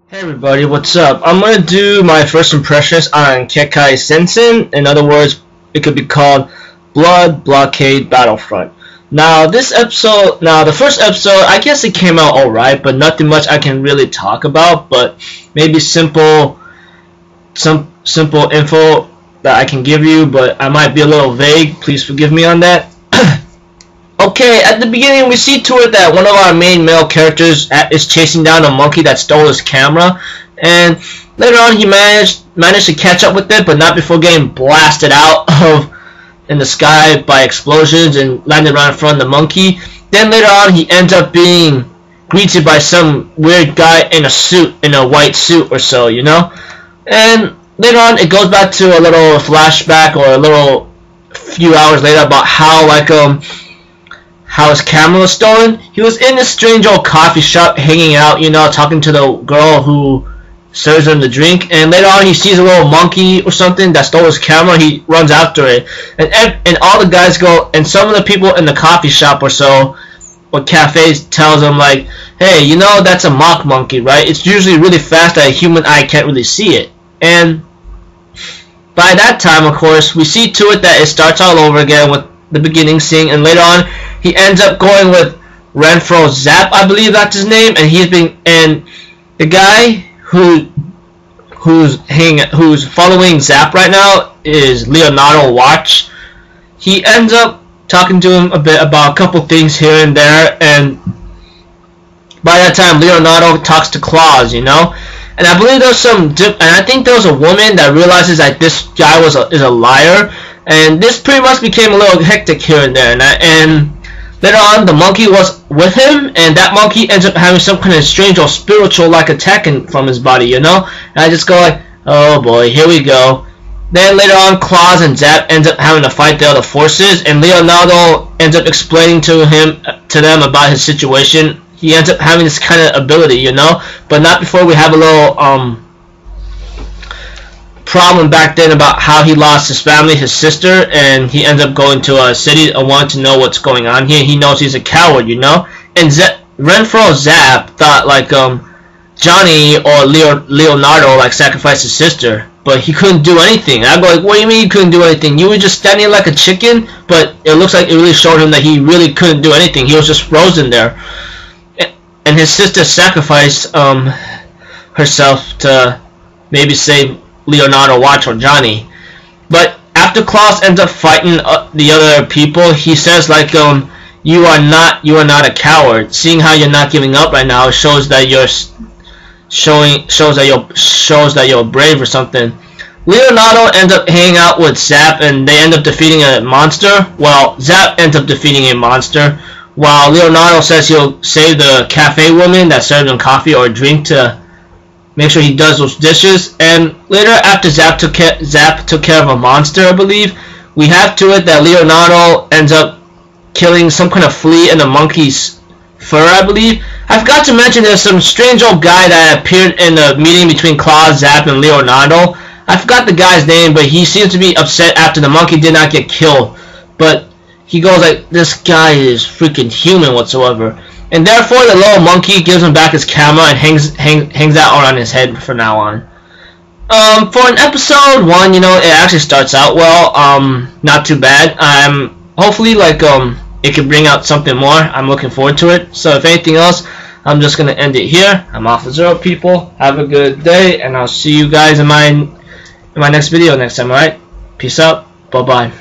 Hey everybody, what's up? I'm gonna do my first impressions on血界戦線. In other words, it could be called Blockade Battlefront. Now the first episode, I guess it came out alright, but nothing much I can really talk about, but maybe some simple info that I can give you, but I might be a little vague. Please forgive me on that. Okay, at the beginning we see to it that one of our main male characters is chasing down a monkey that stole his camera, and later on he managed to catch up with it, but not before getting blasted out of in the sky by explosions and landed right in front of the monkey. Then later on he ends up being greeted by some weird guy in a white suit or so, you know. And later on it goes back to a little flashback or a little few hours later about how his camera was stolen. He was in this strange old coffee shop hanging out, you know, talking to the girl who serves him the drink, and later on he sees a little monkey or something that stole his camera. He runs after it, and all the guys go, and some of the people in the coffee shop or so, or cafes, tells him like, hey, you know, that's a mock monkey, right? It's usually really fast that a human eye can't really see it. And by that time, of course, we see to it that it starts all over again with the beginning scene, and later on he ends up going with Renfro Zap, I believe that's his name, and the guy who's following Zap right now is Leonardo Watch. He ends up talking to him a bit about a couple things here and there, and by that time Leonardo talks to Claus, you know. And I believe I think there was a woman that realizes that this guy is a liar, and this pretty much became a little hectic here and there. And later on, the monkey was with him, and that monkey ends up having some kind of strange or spiritual like attacking from his body, you know. And I just go like, oh boy, here we go. Then later on, Claus and Zap ends up having to fight the other forces, and Leonardo ends up explaining to them about his situation. He ends up having this kind of ability, you know, but not before we have a little problem back then about how he lost his family, his sister, and he ends up going to a city and wanting to know what's going on here. He knows he's a coward, you know. And Renfro Zap thought like Johnny or Leonardo like sacrificed his sister, but he couldn't do anything. And I go like, what do you mean you couldn't do anything? You were just standing like a chicken. But it looks like it really showed him that he really couldn't do anything. He was just frozen there. And his sister sacrificed herself to maybe save Leonardo Watch or Johnny. But after Claus ends up fighting the other people, he says like, you are not a coward. Seeing how you're not giving up right now shows that you're brave or something. Leonardo ends up hanging out with Zap, and they end up defeating a monster. Well, Zap ends up defeating a monster, while Leonardo says he'll save the cafe woman that served him coffee or a drink to make sure he does those dishes. And later, after Zap took care of a monster, I believe, we have to it that Leonardo ends up killing some kind of flea in the monkey's fur, I believe. I forgot to mention there's some strange old guy that appeared in the meeting between Claus, Zap, and Leonardo. I forgot the guy's name, but he seems to be upset after the monkey did not get killed. But he goes like, this guy is freaking human whatsoever. And therefore the little monkey gives him back his camera and hangs that around his head from now on. For an episode 1, you know, it actually starts out well. Not too bad. Hopefully like it could bring out something more. I'm looking forward to it. So if anything else, I'm just gonna end it here. I'm Alpha Zero, people. Have a good day, and I'll see you guys in my next video next time. Alright? Peace out. Bye bye.